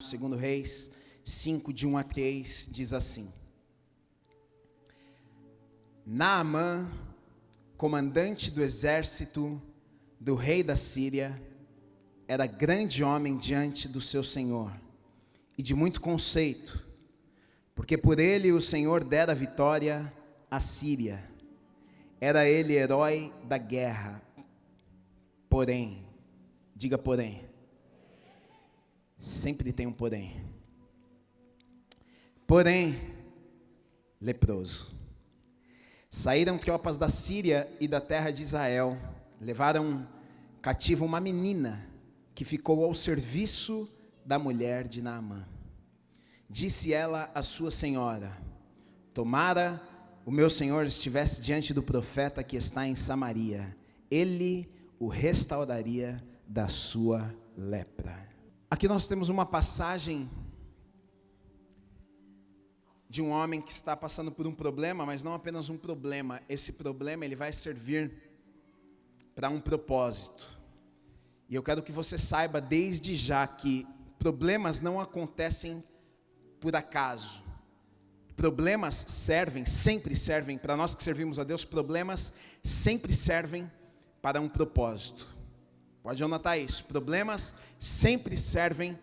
Segundo Reis 5, de 1 a 3, diz assim: Naamã, comandante do exército do rei da Síria, era grande homem diante do seu senhor, e de muito conceito, porque por ele o Senhor dera vitória à Síria. Era ele herói da guerra. Porém, diga porém, sempre tem um porém. Porém, leproso. Saíram tropas da Síria e da terra de Israel, levaram cativa uma menina que ficou ao serviço da mulher de Naamã. Disse ela à sua senhora: tomara o meu senhor estivesse diante do profeta que está em Samaria, ele o restauraria da sua lepra. Aqui nós temos uma passagem de um homem que está passando por um problema, mas não apenas um problema. Esse problema ele vai servir para um propósito. E eu quero que você saiba desde já que problemas não acontecem por acaso. Problemas sempre servem, para nós que servimos a Deus, problemas sempre servem para um propósito. Pode anotar isso, problemas sempre servem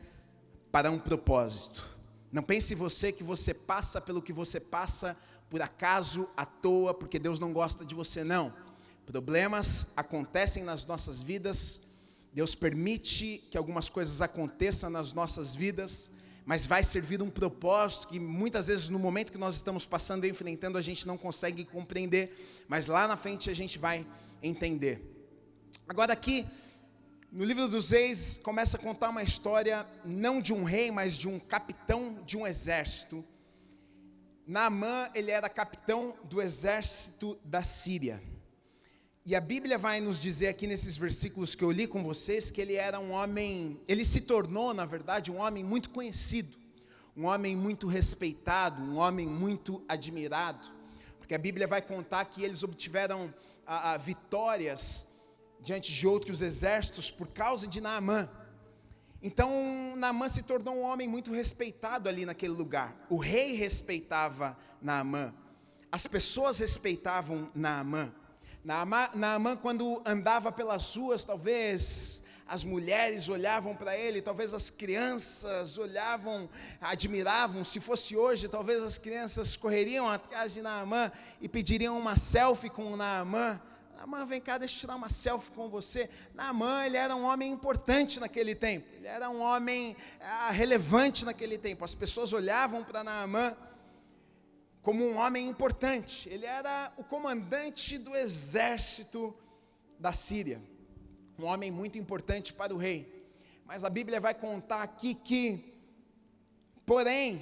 para um propósito. Não pense você que você passa pelo que você passa por acaso, à toa, porque Deus não gosta de você, não. Problemas acontecem nas nossas vidas, Deus permite que algumas coisas aconteçam nas nossas vidas, mas vai servir um propósito que muitas vezes no momento que nós estamos passando e enfrentando a gente não consegue compreender, mas lá na frente a gente vai entender. Agora aqui, no livro dos Reis, começa a contar uma história, não de um rei, mas de um capitão de um exército. Naamã, ele era capitão do exército da Síria. E a Bíblia vai nos dizer aqui nesses versículos que eu li com vocês, que ele era um homem, ele se tornou, na verdade, um homem muito conhecido, um homem muito respeitado, um homem muito admirado, porque a Bíblia vai contar que eles obtiveram vitórias diante de outros exércitos por causa de Naamã. Então Naamã se tornou um homem muito respeitado ali naquele lugar. O rei respeitava Naamã, as pessoas respeitavam Naamã. Naamã, quando andava pelas ruas, talvez as mulheres olhavam para ele, talvez as crianças olhavam, admiravam. Se fosse hoje, talvez as crianças correriam atrás de Naamã e pediriam uma selfie com Naamã. Naamã, vem cá, deixa eu tirar uma selfie com você. Naamã, ele era um homem importante naquele tempo, ele era um homem relevante naquele tempo. As pessoas olhavam para Naamã como um homem importante. Ele era o comandante do exército da Síria, um homem muito importante para o rei. Mas a Bíblia vai contar aqui que, porém,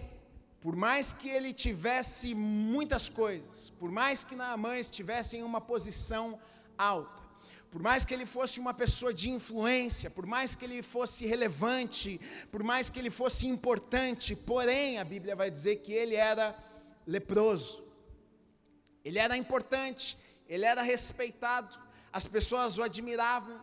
por mais que ele tivesse muitas coisas, por mais que Naamã estivesse em uma posição alta, por mais que ele fosse uma pessoa de influência, por mais que ele fosse relevante, por mais que ele fosse importante, porém a Bíblia vai dizer que ele era leproso. Ele era importante, ele era respeitado, as pessoas o admiravam.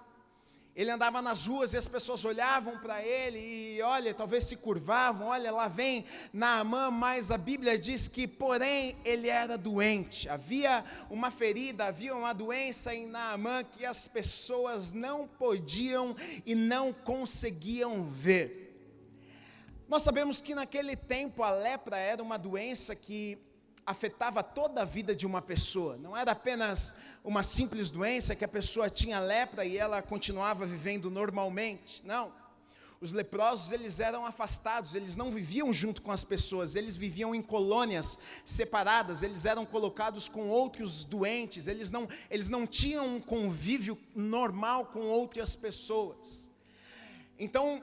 Ele andava nas ruas e as pessoas olhavam para ele e, olha, talvez se curvavam, olha, lá vem Naamã, mas a Bíblia diz que, porém, ele era doente. Havia uma ferida, havia uma doença em Naamã que as pessoas não podiam e não conseguiam ver. Nós sabemos que naquele tempo a lepra era uma doença que afetava toda a vida de uma pessoa. Não era apenas uma simples doença que a pessoa tinha lepra e ela continuava vivendo normalmente. Não. Os leprosos, eles eram afastados, eles não viviam junto com as pessoas, eles viviam em colônias separadas, eles eram colocados com outros doentes, eles não tinham um convívio normal com outras pessoas. Então,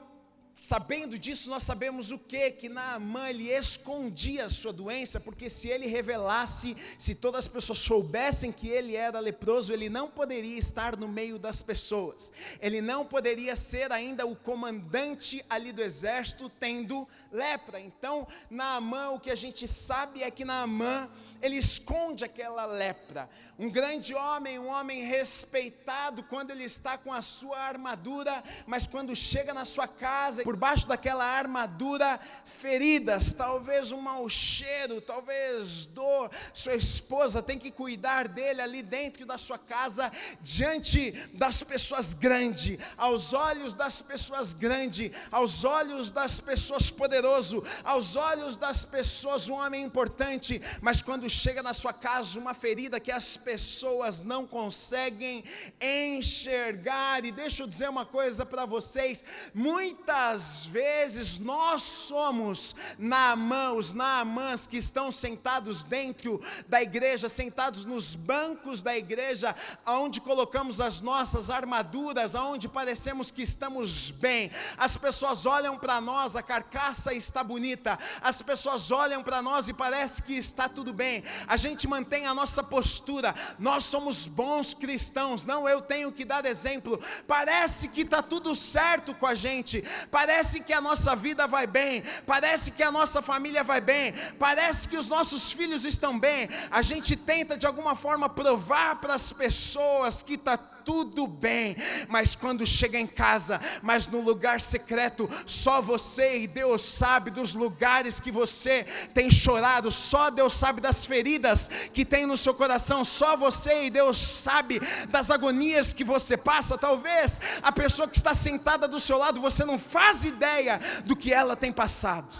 sabendo disso, nós sabemos o quê? Que Naamã, ele escondia a sua doença, porque se ele revelasse, se todas as pessoas soubessem que ele era leproso, ele não poderia estar no meio das pessoas, ele não poderia ser ainda o comandante ali do exército tendo lepra. Então Naamã, o que a gente sabe é que Naamã, ele esconde aquela lepra. Um grande homem, um homem respeitado quando ele está com a sua armadura, mas quando chega na sua casa por baixo daquela armadura feridas, talvez um mau cheiro, talvez dor. Sua esposa tem que cuidar dele ali dentro da sua casa, diante das pessoas grandes, aos olhos das pessoas grandes, aos olhos das pessoas poderosas, aos olhos das pessoas um homem importante, mas quando chega na sua casa uma ferida que as pessoas não conseguem enxergar. E deixa eu dizer uma coisa para vocês, muitas vezes nós somos Naamã, os Naamãs que estão sentados dentro da igreja, sentados nos bancos da igreja, onde colocamos as nossas armaduras, onde parecemos que estamos bem. As pessoas olham para nós, a carcaça está bonita, as pessoas olham para nós e parece que está tudo bem, a gente mantém a nossa postura, nós somos bons cristãos, não, eu tenho que dar exemplo, parece que está tudo certo com a gente, parece que a nossa vida vai bem, parece que a nossa família vai bem, parece que os nossos filhos estão bem, a gente tenta de alguma forma provar para as pessoas que está tudo bem, mas quando chega em casa, mas no lugar secreto, só você e Deus sabe dos lugares que você tem chorado, só Deus sabe das feridas que tem no seu coração, só você e Deus sabe das agonias que você passa. Talvez a pessoa que está sentada do seu lado, você não faz ideia do que ela tem passado.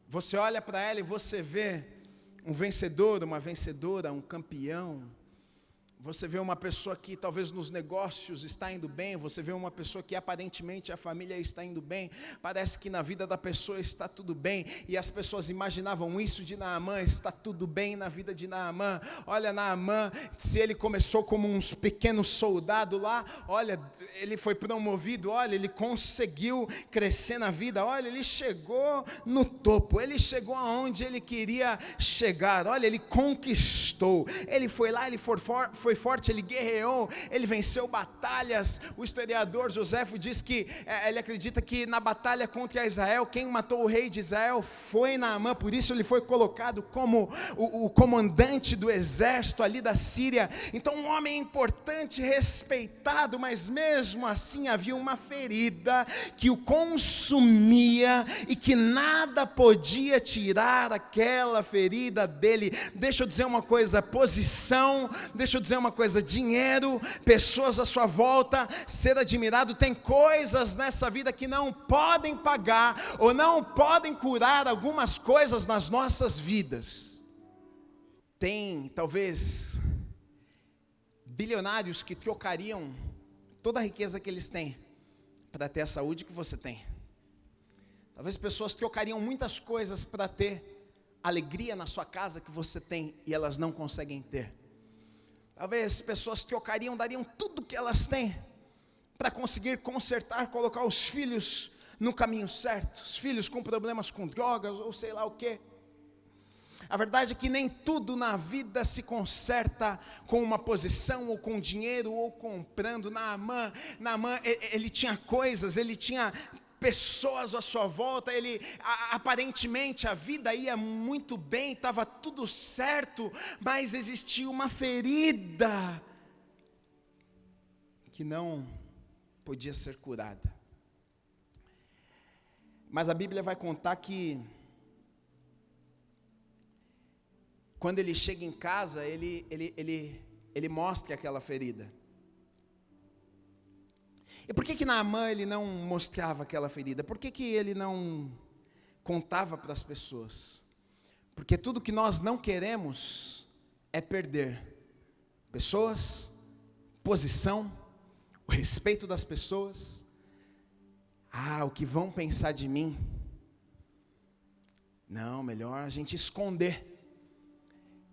Você olha para ela e você vê um vencedor, uma vencedora, um campeão. Você vê uma pessoa que talvez nos negócios está indo bem, você vê uma pessoa que aparentemente a família está indo bem, parece que na vida da pessoa está tudo bem, e as pessoas imaginavam isso de Naamã, está tudo bem na vida de Naamã. Olha, Naamã, se ele começou como um pequeno soldado lá, olha, ele foi promovido, olha, ele conseguiu crescer na vida, olha, ele chegou no topo, ele chegou aonde ele queria chegar, olha, ele conquistou, ele foi lá, ele foi forte, ele guerreou, ele venceu batalhas. O historiador Joséfo diz que ele acredita que na batalha contra Israel, quem matou o rei de Israel foi Naamã, por isso ele foi colocado como o comandante do exército ali da Síria. Então um homem importante, respeitado, mas mesmo assim havia uma ferida que o consumia e que nada podia tirar aquela ferida dele. Deixa eu dizer uma coisa, posição, deixa eu dizer uma coisa, dinheiro, pessoas à sua volta, ser admirado, tem coisas nessa vida que não podem pagar ou não podem curar algumas coisas nas nossas vidas. Tem talvez bilionários que trocariam toda a riqueza que eles têm para ter a saúde que você tem. Talvez pessoas trocariam muitas coisas para ter alegria na sua casa que você tem e elas não conseguem ter. Talvez pessoas trocariam, dariam tudo que elas têm para conseguir consertar, colocar os filhos no caminho certo, os filhos com problemas com drogas ou sei lá o quê. A verdade é que nem tudo na vida se conserta com uma posição ou com dinheiro ou comprando. Naamã, ele tinha coisas, ele tinha pessoas à sua volta, ele aparentemente a vida ia muito bem, estava tudo certo, mas existia uma ferida que não podia ser curada. Mas a Bíblia vai contar que quando ele chega em casa, ele mostra aquela ferida. E por que Naamã ele não mostrava aquela ferida? Por que ele não contava para as pessoas? Porque tudo que nós não queremos é perder pessoas, posição, o respeito das pessoas. O que vão pensar de mim? Não, melhor a gente esconder.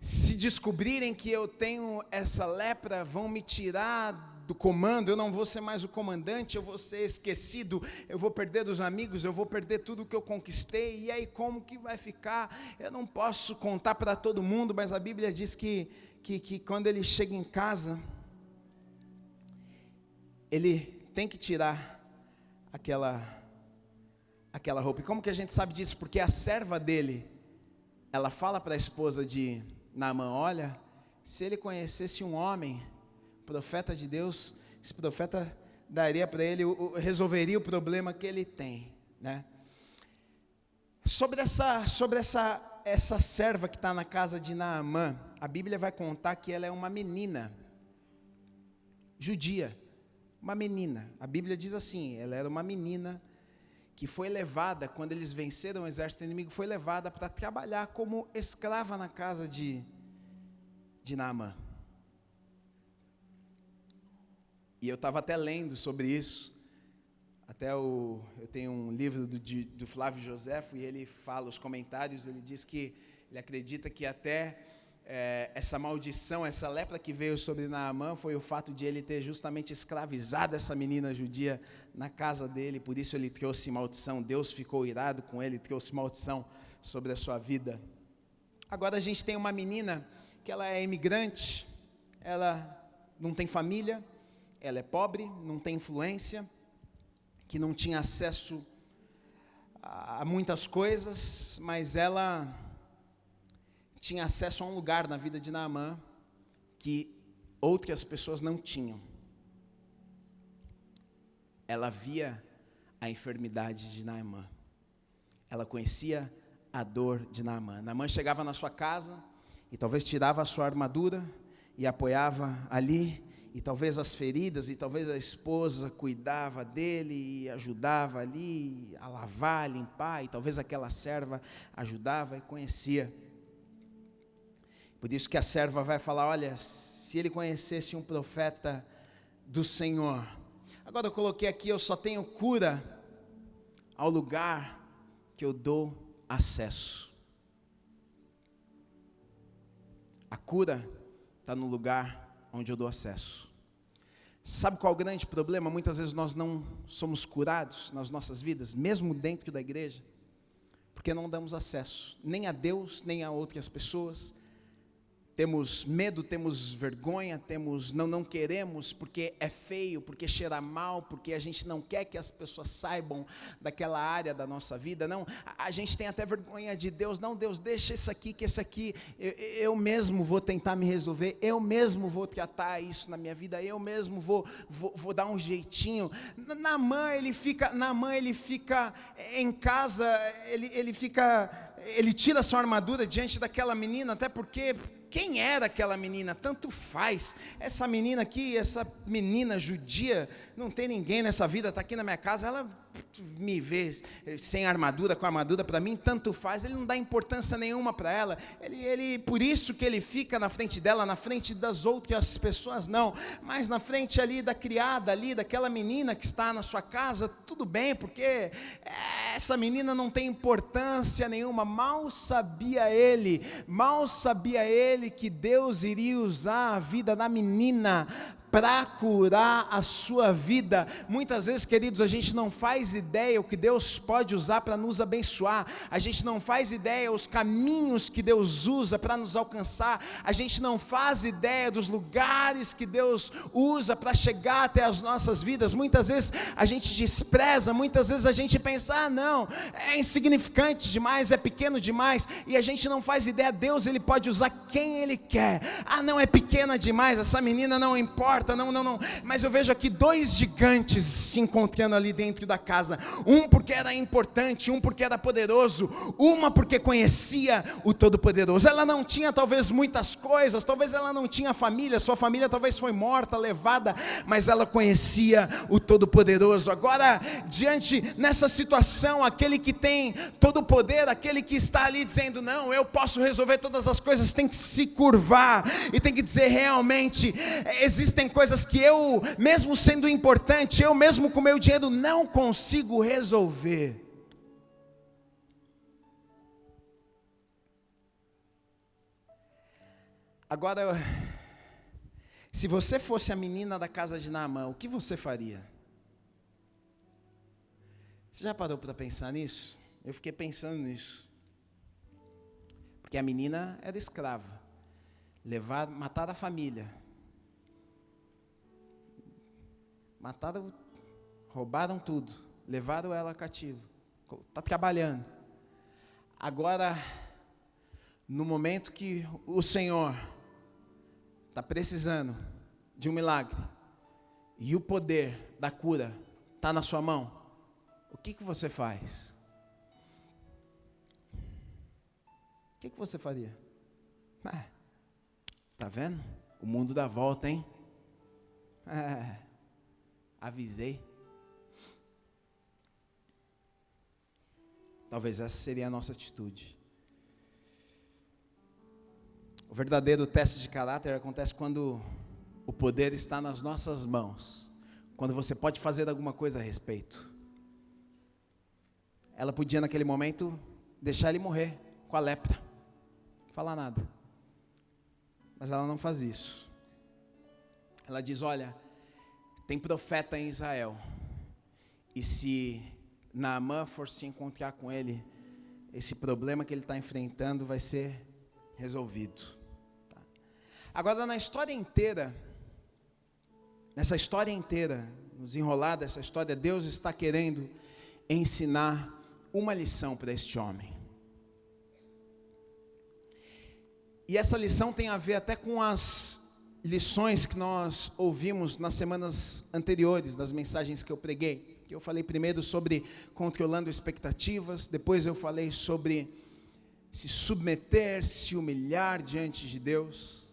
Se descobrirem que eu tenho essa lepra, vão me tirar do comando, eu não vou ser mais o comandante, eu vou ser esquecido, eu vou perder os amigos, eu vou perder tudo que eu conquistei, e aí como que vai ficar? Eu não posso contar para todo mundo, mas a Bíblia diz que quando ele chega em casa, ele tem que tirar aquela roupa. E como que a gente sabe disso? Porque a serva dele, ela fala para a esposa de Naamã, olha, se ele conhecesse um homem, profeta de Deus, esse profeta daria para ele, resolveria o problema que ele tem, né? Sobre essa serva que está na casa de Naamã, a Bíblia vai contar que ela é uma menina judia, uma menina. A Bíblia diz assim, ela era uma menina que foi levada, quando eles venceram o exército inimigo, foi levada para trabalhar como escrava na casa de Naamã. E eu estava até lendo sobre isso, eu tenho um livro do Flávio Joséfo, e ele fala os comentários, ele diz que ele acredita que até essa maldição, essa lepra que veio sobre Naamã, foi o fato de ele ter justamente escravizado essa menina judia na casa dele, por isso ele trouxe maldição, Deus ficou irado com ele, trouxe maldição sobre a sua vida. Agora a gente tem uma menina que ela é imigrante, ela não tem família, ela é pobre, não tem influência, que não tinha acesso a muitas coisas, mas ela tinha acesso a um lugar na vida de Naamã que outras pessoas não tinham. Ela via a enfermidade de Naamã, ela conhecia a dor de Naamã. Naamã chegava na sua casa e talvez tirava a sua armadura e apoiava ali, e talvez as feridas, e talvez a esposa cuidava dele e ajudava ali a lavar, a limpar, e talvez aquela serva ajudava e conhecia. Por isso que a serva vai falar, olha, se ele conhecesse um profeta do Senhor. Agora eu coloquei aqui, eu só tenho cura ao lugar que eu dou acesso. A cura está no lugar onde eu dou acesso. Sabe qual é o grande problema? Muitas vezes nós não somos curados nas nossas vidas, mesmo dentro da igreja, porque não damos acesso, nem a Deus, nem a outras pessoas. Temos medo, temos vergonha, não queremos, porque é feio, porque cheira mal, porque a gente não quer que as pessoas saibam daquela área da nossa vida. Não, a gente tem até vergonha de Deus. Não, Deus, deixa isso aqui, que esse aqui eu mesmo vou tentar me resolver, eu mesmo vou tratar isso na minha vida, eu mesmo vou dar um jeitinho. Naamã ele fica em casa, ele tira sua armadura diante daquela menina, até porque quem era aquela menina? Tanto faz. Essa menina aqui, essa menina judia, não tem ninguém nessa vida, está aqui na minha casa, ela me vê sem armadura, com armadura, para mim tanto faz, ele não dá importância nenhuma para ela, por isso que ele fica na frente dela, na frente das outras pessoas não, mas na frente ali da criada, ali daquela menina que está na sua casa, tudo bem, porque essa menina não tem importância nenhuma. Mal sabia ele que Deus iria usar a vida da menina para curar a sua vida. Muitas vezes, queridos, a gente não faz ideia o que Deus pode usar para nos abençoar, a gente não faz ideia os caminhos que Deus usa para nos alcançar, a gente não faz ideia dos lugares que Deus usa para chegar até as nossas vidas. Muitas vezes a gente despreza, muitas vezes a gente pensa, não, é insignificante demais, é pequeno demais, e a gente não faz ideia. Deus, Ele pode usar quem Ele quer. Não, é pequena demais, essa menina não importa, não, mas eu vejo aqui dois gigantes se encontrando ali dentro da casa, um porque era importante, um porque era poderoso, uma porque conhecia o Todo-Poderoso. Ela não tinha talvez muitas coisas, talvez ela não tinha família, sua família talvez foi morta, levada, mas ela conhecia o Todo-Poderoso. Agora, nessa situação, aquele que tem todo o poder, aquele que está ali dizendo, não, eu posso resolver todas as coisas, tem que se curvar e tem que dizer, realmente, existem coisas que eu, mesmo sendo importante, eu mesmo com meu dinheiro não consigo resolver. Agora, se você fosse a menina da casa de Naamã, o que você faria? Você já parou para pensar nisso? Eu fiquei pensando nisso. Porque a menina era escrava, mataram a família, roubaram tudo, levaram ela cativo, está trabalhando. Agora, no momento que o Senhor está precisando de um milagre, e o poder da cura está na sua mão, o que você faz? O que você faria? Tá vendo? O mundo dá volta, hein? Avisei. Talvez essa seria a nossa atitude. O verdadeiro teste de caráter acontece quando o poder está nas nossas mãos, quando você pode fazer alguma coisa a respeito. Ela podia naquele momento deixar ele morrer com a lepra, não falar nada, mas ela não faz isso. Ela diz: olha, tem profeta em Israel, e se Naamã for se encontrar com ele, esse problema que ele está enfrentando vai ser resolvido. Agora, nessa história inteira, no desenrolar dessa história, Deus está querendo ensinar uma lição para este homem. E essa lição tem a ver até com as lições que nós ouvimos nas semanas anteriores, das mensagens que eu preguei. Que eu falei primeiro sobre controlando expectativas, depois eu falei sobre se submeter, se humilhar diante de Deus.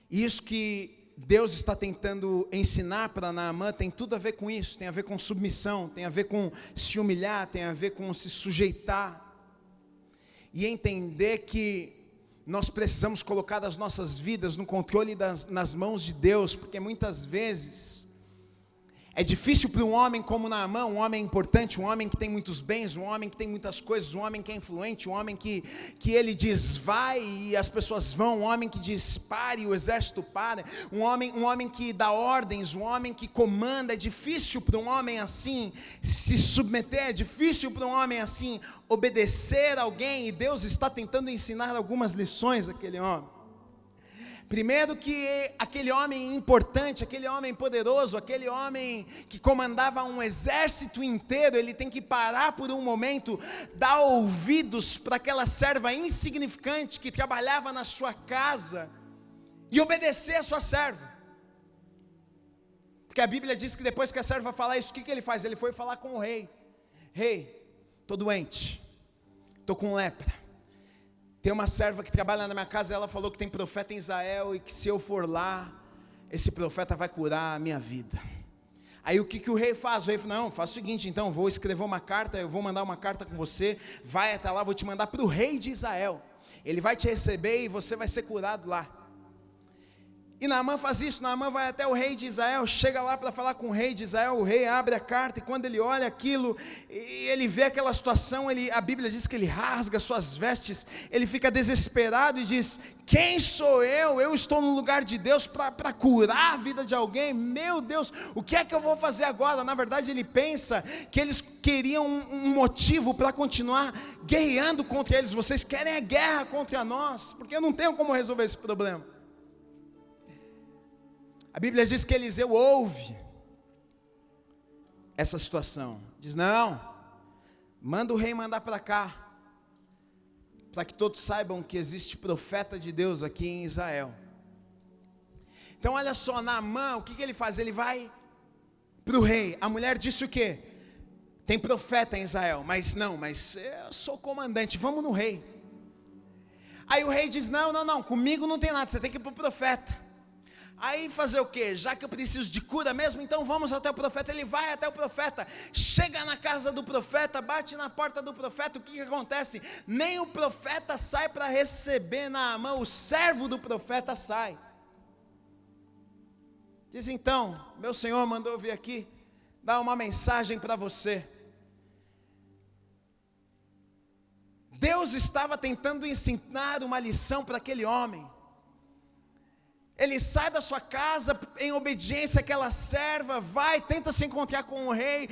E isso que Deus está tentando ensinar para Naamã tem tudo a ver com isso, tem a ver com submissão, tem a ver com se humilhar, tem a ver com se sujeitar. E entender que nós precisamos colocar as nossas vidas no controle nas mãos de Deus, porque muitas vezes é difícil para um homem como Naamã, um homem importante, um homem que tem muitos bens, um homem que tem muitas coisas, um homem que é influente, um homem que ele diz vai e as pessoas vão, um homem que diz pare e o exército para, um homem que dá ordens, um homem que comanda. É difícil para um homem assim se submeter, é difícil para um homem assim obedecer a alguém, e Deus está tentando ensinar algumas lições àquele homem. Primeiro, que aquele homem importante, aquele homem poderoso, aquele homem que comandava um exército inteiro, ele tem que parar por um momento, dar ouvidos para aquela serva insignificante que trabalhava na sua casa e obedecer a sua serva. Porque a Bíblia diz que depois que a serva falar isso, o que ele faz? Ele foi falar com o rei. Rei, estou doente, estou com lepra. Tem uma serva que trabalha na minha casa, ela falou que tem profeta em Israel e que se eu for lá, esse profeta vai curar a minha vida. Aí o que o rei faz? O rei fala: não, faz o seguinte, então, vou escrever uma carta, eu vou mandar uma carta com você, vai até lá, vou te mandar para o rei de Israel. Ele vai te receber e você vai ser curado lá. E Naamã faz isso, Naamã vai até o rei de Israel, chega lá para falar com o rei de Israel, o rei abre a carta, e quando ele olha aquilo, e ele vê aquela situação, a Bíblia diz que ele rasga suas vestes, ele fica desesperado e diz: quem sou eu? Eu estou no lugar de Deus para curar a vida de alguém, meu Deus, o que é que eu vou fazer agora? Na verdade ele pensa que eles queriam um motivo para continuar guerreando contra eles. Vocês querem a guerra contra nós, porque eu não tenho como resolver esse problema. A Bíblia diz que Eliseu ouve essa situação, diz: não, manda o rei mandar para cá, para que todos saibam que existe profeta de Deus aqui em Israel. Então olha só, Naamã, o que ele faz? Ele vai para o rei. A mulher disse o quê? Tem profeta em Israel, mas eu sou comandante, vamos no rei. Aí o rei diz: não, comigo não tem nada, você tem que ir para o profeta. Aí fazer o quê? Já que eu preciso de cura mesmo, então vamos até o profeta. Ele vai até o profeta, chega na casa do profeta, bate na porta do profeta. O que acontece? Nem o profeta sai para receber Naamã, o servo do profeta sai. Diz: então, meu senhor mandou vir aqui dar uma mensagem para você. Deus estava tentando ensinar uma lição para aquele homem. Ele sai da sua casa em obediência àquela serva, vai, tenta se encontrar com o rei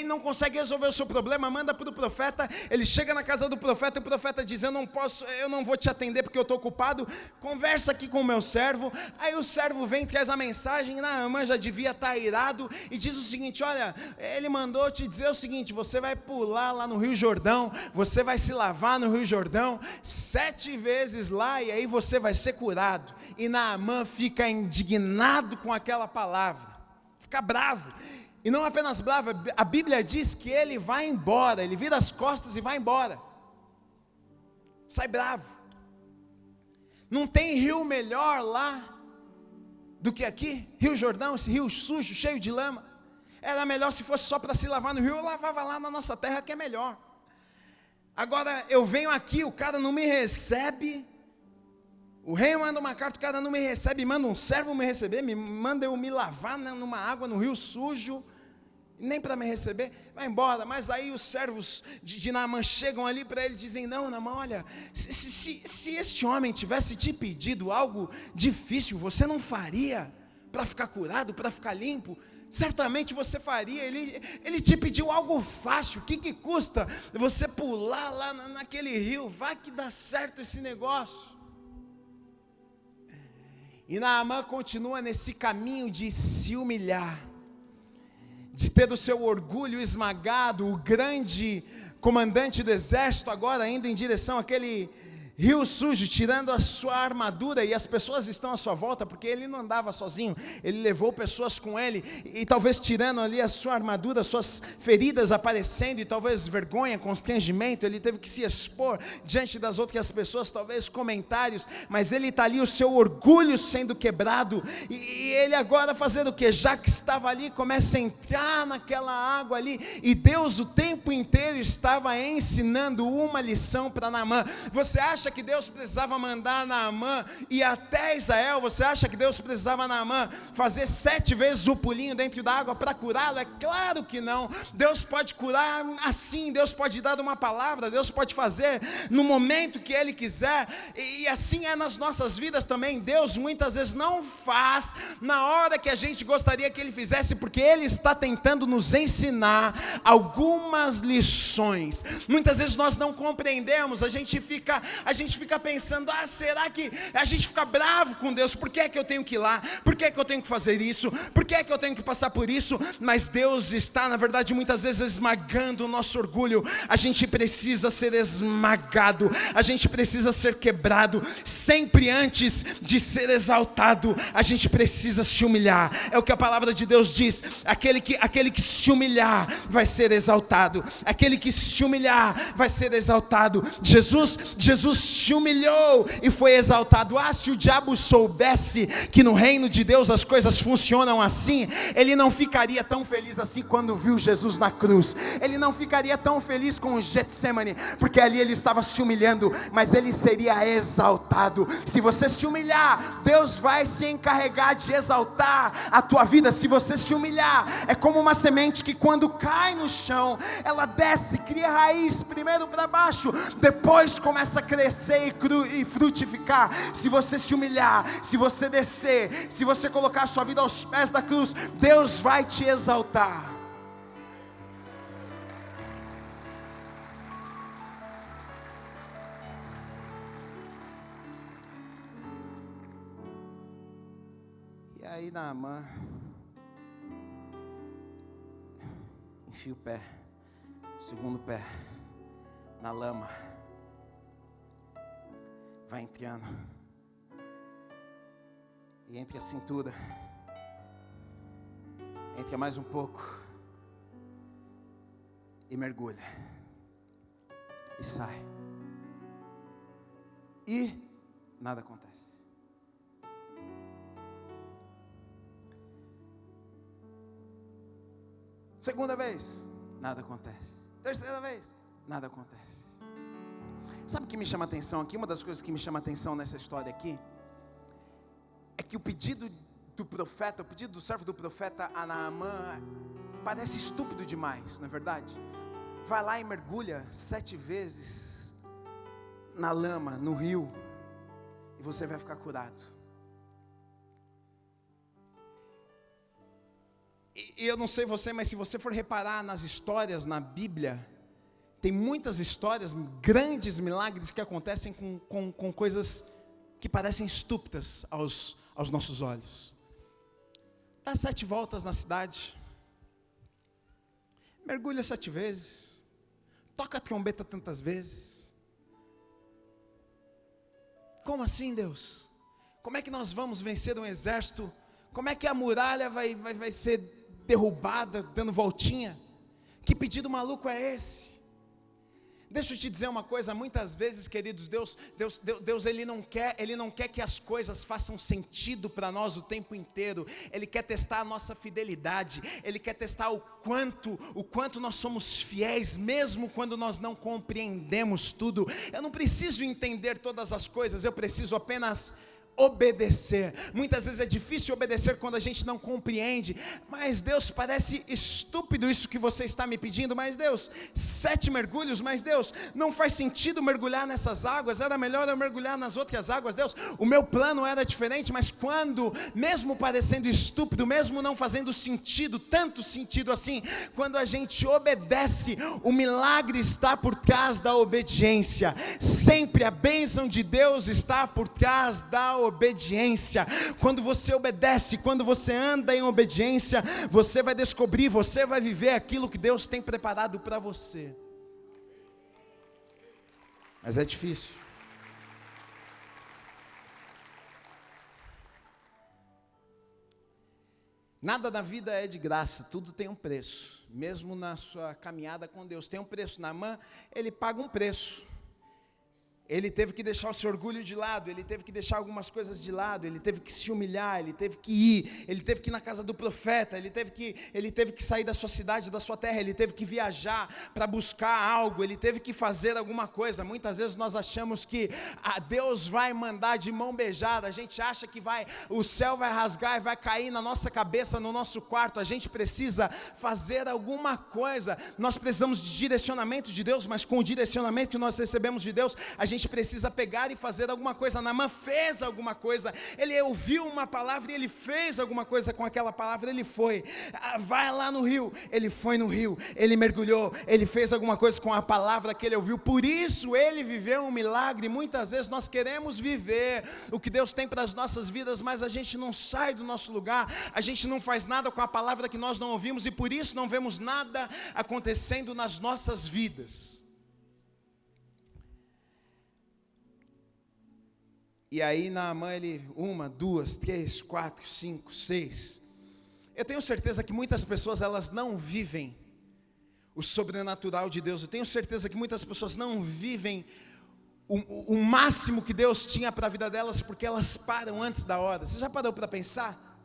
não consegue resolver o seu problema, manda para o profeta. Ele chega na casa do profeta, e o profeta diz: eu não vou te atender porque eu estou ocupado, conversa aqui com o meu servo. Aí o servo vem, traz a mensagem. Naamã já devia estar irado, e diz o seguinte: olha, ele mandou te dizer o seguinte, você vai pular lá no Rio Jordão, você vai se lavar no Rio Jordão 7 vezes lá, e aí você vai ser curado. E Naamã fica indignado com aquela palavra. ficar bravo. E não apenas bravo, a Bíblia diz que ele vai embora, ele vira as costas e vai embora. Sai bravo. Não tem rio melhor lá do que aqui? Rio Jordão, esse rio sujo, cheio de lama. Era melhor se fosse só para se lavar no rio, eu lavava lá na nossa terra que é melhor. Agora eu venho aqui, o cara não me recebe. O rei manda uma carta, o cara não me recebe, manda um servo me receber, me manda eu me lavar numa água no rio sujo, nem para me receber, vai embora. Mas aí os servos de Naamã chegam ali para ele e dizem: não, Naamã, olha, se este homem tivesse te pedido algo difícil, você não faria para ficar curado, para ficar limpo? Certamente você faria. Ele te pediu algo fácil, o que custa você pular lá naquele rio? Vai que dá certo esse negócio. E Naamã continua nesse caminho de se humilhar, de ter o seu orgulho esmagado. O grande comandante do exército agora indo em direção àquele rio sujo, tirando a sua armadura, e as pessoas estão à sua volta, porque ele não andava sozinho, ele levou pessoas com ele, e talvez tirando ali a sua armadura, suas feridas aparecendo, e talvez vergonha, constrangimento, ele teve que se expor diante das outras pessoas, talvez comentários, mas ele está ali, o seu orgulho sendo quebrado, e ele agora fazendo o que? Já que estava ali, começa a entrar naquela água ali, e Deus o tempo inteiro estava ensinando uma lição para Naamã. Você acha que Deus precisava mandar Naamã ir até Israel? Você acha que Deus precisava Naamã fazer 7 vezes o pulinho dentro da água para curá-lo? É claro que não. Deus pode curar assim, Deus pode dar uma palavra, Deus pode fazer no momento que Ele quiser, e assim é nas nossas vidas também. Deus muitas vezes não faz na hora que a gente gostaria que Ele fizesse, porque Ele está tentando nos ensinar algumas lições. Muitas vezes nós não compreendemos, a gente fica pensando: será que a gente fica bravo com Deus? Por que é que eu tenho que ir lá? Por que é que eu tenho que fazer isso? Por que é que eu tenho que passar por isso? Mas Deus está, na verdade, muitas vezes esmagando o nosso orgulho. A gente precisa ser esmagado, a gente precisa ser quebrado. Sempre antes de ser exaltado, a gente precisa se humilhar. É o que a palavra de Deus diz: aquele que se humilhar vai ser exaltado, aquele que se humilhar vai ser exaltado. Jesus se humilhou e foi exaltado. Se o diabo soubesse que no reino de Deus as coisas funcionam assim, ele não ficaria tão feliz assim quando viu Jesus na cruz. Ele não ficaria tão feliz com o Getsemane, porque ali ele estava se humilhando, mas ele seria exaltado. Se você se humilhar, Deus vai se encarregar de exaltar a tua vida. Se você se humilhar, é como uma semente que quando cai no chão, ela desce, cria raiz primeiro para baixo, depois começa a crescer e frutificar. Se você se humilhar, se você descer, se você colocar a sua vida aos pés da cruz, Deus vai te exaltar. E aí Naamã enfia o pé, segundo pé na lama, vai entrando, e entre a cintura, entra mais um pouco, e mergulha, e sai, e nada acontece. Segunda vez, nada acontece. Terceira vez, nada acontece. Sabe o que me chama a atenção aqui? Uma das coisas que me chama a atenção nessa história aqui é que o pedido do profeta, o pedido do servo do profeta a Naamã parece estúpido demais, não é verdade? Vai lá e mergulha 7 vezes na lama, no rio, e você vai ficar curado. E eu não sei você, mas se você for reparar nas histórias na Bíblia, tem muitas histórias, grandes milagres que acontecem com coisas que parecem estúpidas aos nossos olhos. Dá 7 voltas na cidade, mergulha 7 vezes, toca a trombeta tantas vezes. Como assim, Deus? Como é que nós vamos vencer um exército? Como é que a muralha vai ser derrubada, dando voltinha. Que pedido maluco é esse? Deixa eu te dizer uma coisa, muitas vezes, queridos, Deus ele não quer que as coisas façam sentido para nós o tempo inteiro. Ele quer testar a nossa fidelidade, Ele quer testar o quanto nós somos fiéis, mesmo quando nós não compreendemos tudo. Eu não preciso entender todas as coisas, eu preciso apenas obedecer. Muitas vezes é difícil obedecer quando a gente não compreende, mas Deus, parece estúpido isso que você está me pedindo, mas Deus, 7 mergulhos, mas Deus, não faz sentido mergulhar nessas águas, era melhor eu mergulhar nas outras águas. Deus, o meu plano era diferente, mas quando, mesmo parecendo estúpido, mesmo não fazendo sentido, tanto sentido assim, quando a gente obedece, o milagre está por trás da obediência. Sempre a bênção de Deus está por trás da obediência. Quando você obedece, quando você anda em obediência, você vai descobrir, você vai viver aquilo que Deus tem preparado para você. Mas é difícil. Nada na vida é de graça, tudo tem um preço. Mesmo na sua caminhada com Deus, tem um preço. Naamã, ele paga um preço. Ele teve que deixar o seu orgulho de lado, ele teve que deixar algumas coisas de lado, ele teve que se humilhar, ele teve que ir, ele teve que ir na casa do profeta, ele teve que sair da sua cidade, da sua terra, ele teve que viajar para buscar algo, ele teve que fazer alguma coisa. Muitas vezes nós achamos que Deus vai mandar de mão beijada, a gente acha que o céu vai rasgar e vai cair na nossa cabeça, no nosso quarto. A gente precisa fazer alguma coisa, nós precisamos de direcionamento de Deus, mas com o direcionamento que nós recebemos de Deus, a gente precisa pegar e fazer alguma coisa. Naamã fez alguma coisa, ele ouviu uma palavra e ele fez alguma coisa com aquela palavra. Ele foi, vai lá no rio, ele foi no rio, ele mergulhou, ele fez alguma coisa com a palavra que ele ouviu, por isso ele viveu um milagre. Muitas vezes nós queremos viver o que Deus tem para as nossas vidas, mas a gente não sai do nosso lugar, a gente não faz nada com a palavra que nós não ouvimos, e por isso não vemos nada acontecendo nas nossas vidas. E aí Naamã, ele, 1, 2, 3, 4, 5, 6. Eu tenho certeza que muitas pessoas, elas não vivem o sobrenatural de Deus. Eu tenho certeza que muitas pessoas não vivem o máximo que Deus tinha para a vida delas, porque elas param antes da hora. Você já parou para pensar?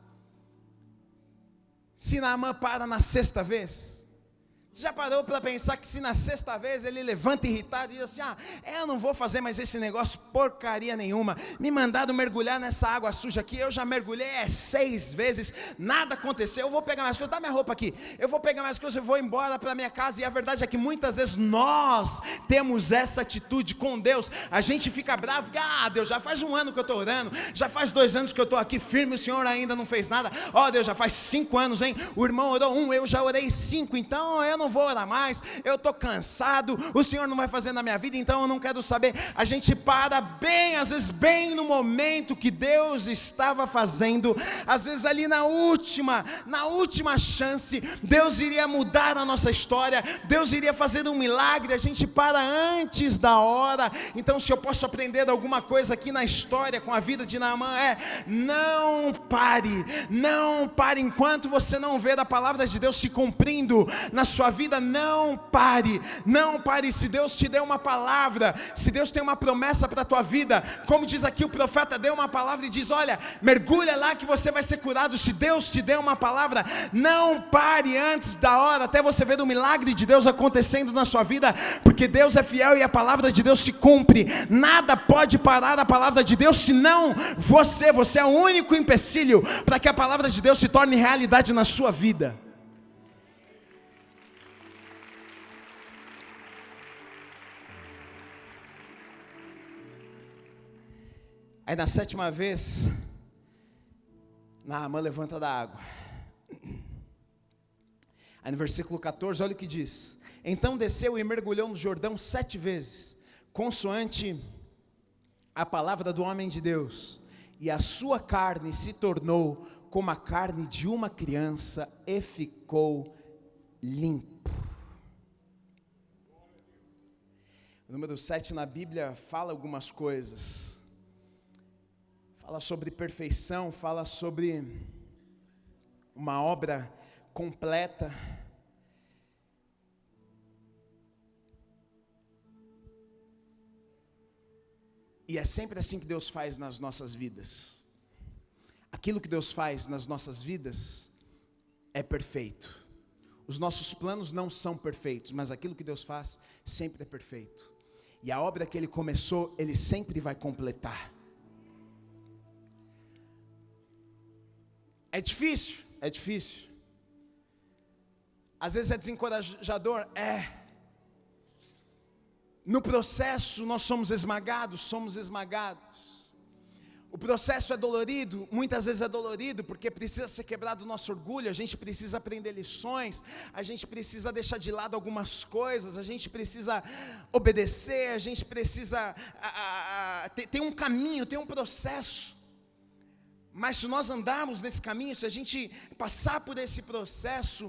Se Naamã para na 6ª vez, você já parou para pensar que se na 6ª vez ele levanta irritado e diz assim: eu não vou fazer mais esse negócio porcaria nenhuma, me mandaram mergulhar nessa água suja aqui, eu já mergulhei 6 vezes, nada aconteceu, eu vou pegar mais coisas, dá minha roupa aqui, eu vou pegar mais coisas, eu vou embora para minha casa. E a verdade é que muitas vezes nós temos essa atitude com Deus. A gente fica bravo, Deus, já faz 1 ano que eu estou orando, já faz 2 anos que eu estou aqui firme, o Senhor ainda não fez nada. Deus, já faz 5 anos, hein? O irmão orou 1, eu já orei 5, então eu não vou orar mais, eu estou cansado, o Senhor não vai fazer na minha vida, então eu não quero saber. A gente para bem, às vezes bem no momento que Deus estava fazendo, às vezes ali na última chance, Deus iria mudar a nossa história, Deus iria fazer um milagre, a gente para antes da hora. Então, se eu posso aprender alguma coisa aqui na história com a vida de Naamã, não pare enquanto você não vê a palavra de Deus se cumprindo na sua vida. Não pare. Se Deus te deu uma palavra, se Deus tem uma promessa para a tua vida, como diz aqui o profeta, deu uma palavra e diz: olha, mergulha lá que você vai ser curado. Se Deus te deu uma palavra, não pare antes da hora, até você ver o milagre de Deus acontecendo na sua vida, porque Deus é fiel e a palavra de Deus se cumpre. Nada pode parar a palavra de Deus, senão você é o único empecilho para que a palavra de Deus se torne realidade na sua vida. Aí na 7ª vez, Naamã levanta da água. Aí no versículo 14, olha o que diz: então desceu e mergulhou no Jordão 7 vezes, consoante a palavra do homem de Deus, e a sua carne se tornou como a carne de uma criança, e ficou limpo. O número 7 na Bíblia fala algumas coisas. Fala sobre perfeição, fala sobre uma obra completa. E é sempre assim que Deus faz nas nossas vidas. Aquilo que Deus faz nas nossas vidas é perfeito. Os nossos planos não são perfeitos, mas aquilo que Deus faz sempre é perfeito. E a obra que Ele começou, Ele sempre vai completar. É difícil, é difícil. Às vezes é desencorajador, No processo nós somos esmagados. O processo é dolorido, muitas vezes é dolorido, porque precisa ser quebrado o nosso orgulho, a gente precisa aprender lições, a gente precisa deixar de lado algumas coisas, a gente precisa obedecer, a gente precisa, tem um caminho, tem um processo. Mas se nós andarmos nesse caminho, se a gente passar por esse processo,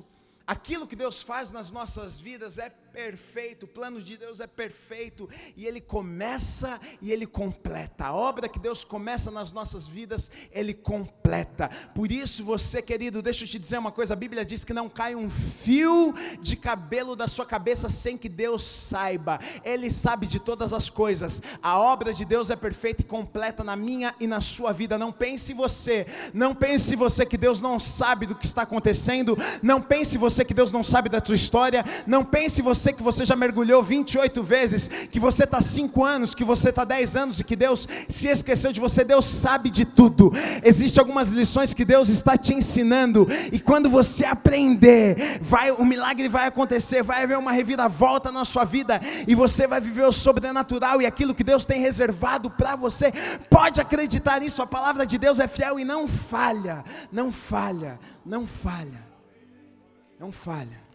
aquilo que Deus faz nas nossas vidas é perfeito, o plano de Deus é perfeito, e Ele começa e Ele completa. A obra que Deus começa nas nossas vidas, Ele completa. Por isso você, querido, deixa eu te dizer uma coisa, a Bíblia diz que não cai um fio de cabelo da sua cabeça sem que Deus saiba. Ele sabe de todas as coisas. A obra de Deus é perfeita e completa na minha e na sua vida. Não pense você que Deus não sabe do que está acontecendo, não pense você que Deus não sabe da tua história, não pense você que você já mergulhou 28 vezes, que você está 5 anos, que você está 10 anos e que Deus se esqueceu de você. Deus sabe de tudo. Existem algumas lições que Deus está te ensinando, e quando você aprender, o milagre vai acontecer, vai haver uma reviravolta na sua vida, e você vai viver o sobrenatural, e aquilo que Deus tem reservado para você, pode acreditar nisso. A palavra de Deus é fiel e não falha, não falha, não falha, não falha.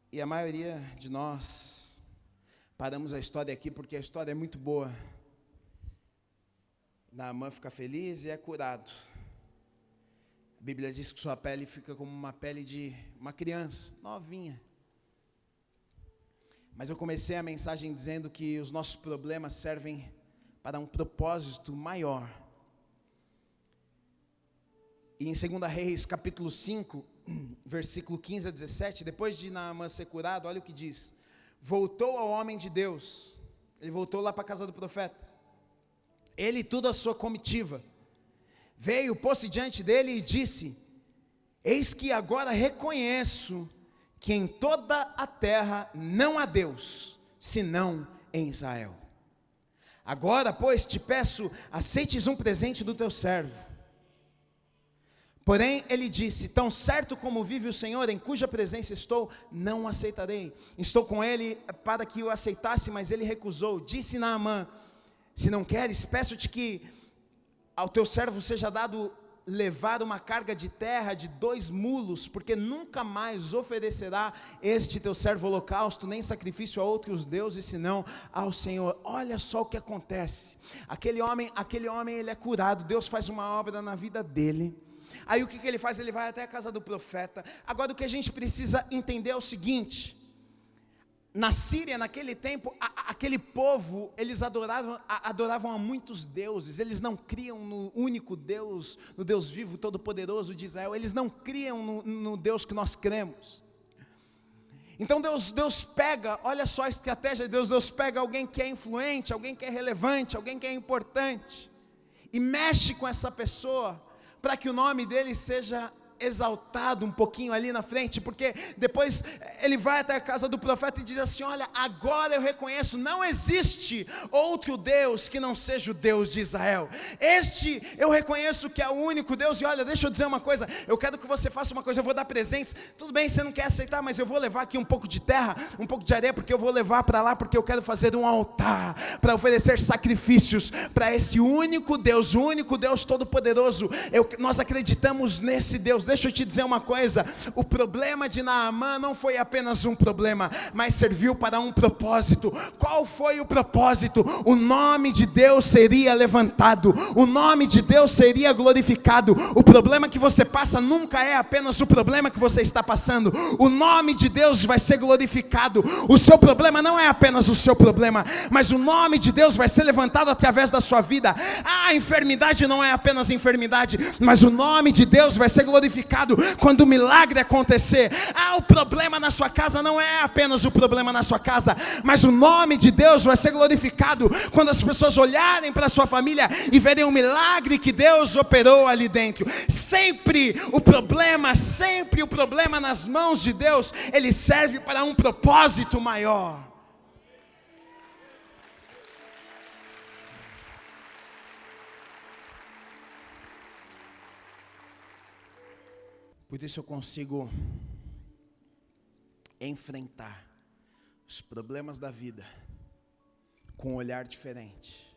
E a maioria de nós paramos a história aqui porque a história é muito boa. Naamã fica feliz e é curado. A Bíblia diz que sua pele fica como uma pele de uma criança, novinha. Mas eu comecei a mensagem dizendo que os nossos problemas servem para um propósito maior. E em 2 Reis, capítulo 5, versículo 15 a 17, depois de Naamã ser curado, olha o que diz: voltou ao homem de Deus, ele voltou lá para a casa do profeta, ele e toda a sua comitiva, veio, pôs-se diante dele e disse: eis que agora reconheço que em toda a terra não há Deus, senão em Israel. Agora, pois, te peço, aceites um presente do teu servo. Porém, ele disse: tão certo como vive o Senhor, em cuja presença estou, não aceitarei. Estou com ele para que o aceitasse, mas ele recusou. Disse Naamã: se não queres, peço-te que ao teu servo seja dado levar uma carga de terra de 2 mulos, porque nunca mais oferecerá este teu servo holocausto, nem sacrifício a outros deuses, senão ao Senhor. Olha só o que acontece. Aquele homem ele é curado, Deus faz uma obra na vida dele. Aí o que ele faz? Ele vai até a casa do profeta. Agora o que a gente precisa entender é o seguinte: na Síria, naquele tempo, aquele povo, eles adoravam a muitos deuses. Eles não criam no único Deus, no Deus vivo, todo-poderoso de Israel. Eles não criam no Deus que nós cremos. Então Deus pega, olha só a estratégia de Deus. Deus pega alguém que é influente, alguém que é relevante, alguém que é importante, e mexe com essa pessoa, para que o nome dele seja exaltado um pouquinho ali na frente, porque depois ele vai até a casa do profeta e diz assim: olha, agora eu reconheço, não existe outro Deus que não seja o Deus de Israel. Este eu reconheço que é o único Deus. E olha, deixa eu dizer uma coisa, eu quero que você faça uma coisa, eu vou dar presentes. Tudo bem, você não quer aceitar, mas eu vou levar aqui um pouco de terra, um pouco de areia, porque eu vou levar para lá, porque eu quero fazer um altar, para oferecer sacrifícios para esse único Deus, o único Deus todo-poderoso. Nós acreditamos nesse Deus. Deixa eu te dizer uma coisa, o problema de Naamã não foi apenas um problema, mas serviu para um propósito. Qual foi o propósito? O nome de Deus seria levantado, o nome de Deus seria glorificado. O problema que você passa nunca é apenas o problema que você está passando, o nome de Deus vai ser glorificado. O seu problema não é apenas o seu problema, mas o nome de Deus vai ser levantado através da sua vida. A enfermidade não é apenas enfermidade, mas o nome de Deus vai ser glorificado quando o milagre acontecer. O problema na sua casa não é apenas o problema na sua casa, mas o nome de Deus vai ser glorificado quando as pessoas olharem para a sua família e verem o milagre que Deus operou ali dentro. Sempre o problema nas mãos de Deus, ele serve para um propósito maior. Por isso eu consigo enfrentar os problemas da vida com um olhar diferente.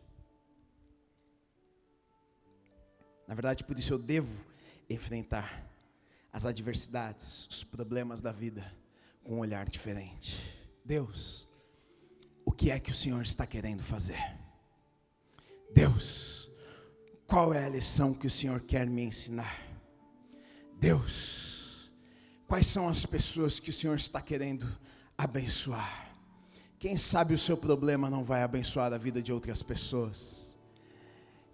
Na verdade, por isso eu devo enfrentar as adversidades, os problemas da vida com um olhar diferente. Deus, o que é que o Senhor está querendo fazer? Deus, qual é a lição que o Senhor quer me ensinar? Deus, quais são as pessoas que o Senhor está querendo abençoar? Quem sabe o seu problema não vai abençoar a vida de outras pessoas?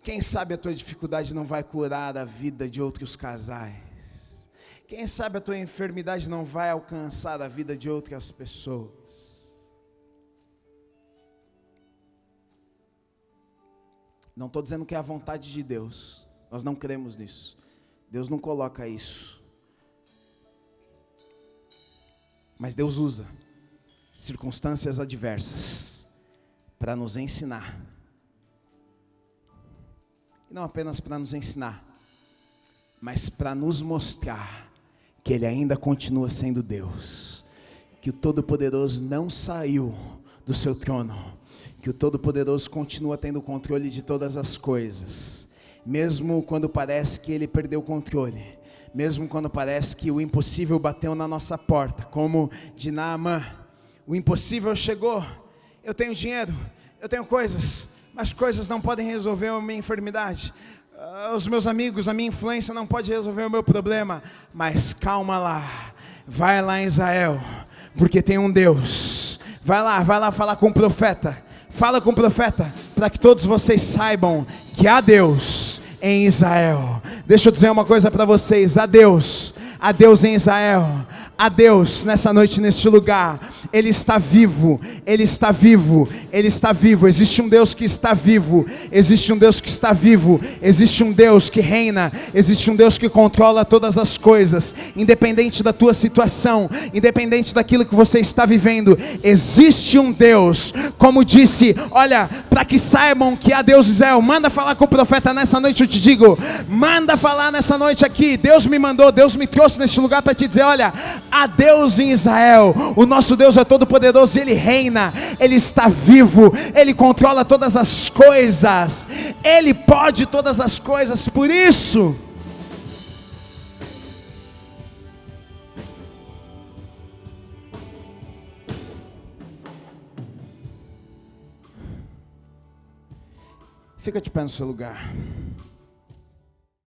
Quem sabe a tua dificuldade não vai curar a vida de outros casais? Quem sabe a tua enfermidade não vai alcançar a vida de outras pessoas? Não estou dizendo que é a vontade de Deus, nós não cremos nisso. Deus não coloca isso. Mas Deus usa circunstâncias adversas para nos ensinar. E não apenas para nos ensinar, mas para nos mostrar que Ele ainda continua sendo Deus. Que o Todo-Poderoso não saiu do seu trono. Que o Todo-Poderoso continua tendo o controle de todas as coisas. Mesmo quando parece que Ele perdeu o controle, mesmo quando parece que o impossível bateu na nossa porta, como de Naamã, o impossível chegou. Eu tenho dinheiro, eu tenho coisas, mas coisas não podem resolver a minha enfermidade. Os meus amigos, a minha influência não pode resolver o meu problema. Mas calma lá, vai lá em Israel, porque tem um Deus. Vai lá falar com o profeta. Fala com o profeta, para que todos vocês saibam que há Deus em Israel. Deixa eu dizer uma coisa para vocês, há Deus em Israel, há Deus nessa noite, neste lugar. Ele está vivo, Ele está vivo, Ele está vivo. Existe um Deus que está vivo, existe um Deus que está vivo, existe um Deus que reina, existe um Deus que controla todas as coisas, independente da tua situação, independente daquilo que você está vivendo, existe um Deus. Como disse, olha, para que saibam que há Deus em Israel, manda falar com o profeta nessa noite, eu te digo, manda falar nessa noite aqui, Deus me mandou, Deus me trouxe neste lugar para te dizer, olha, há Deus em Israel, o nosso Deus é todo poderoso, Ele reina, Ele está vivo, Ele controla todas as coisas, Ele pode todas as coisas. Por isso, fica de pé no seu lugar.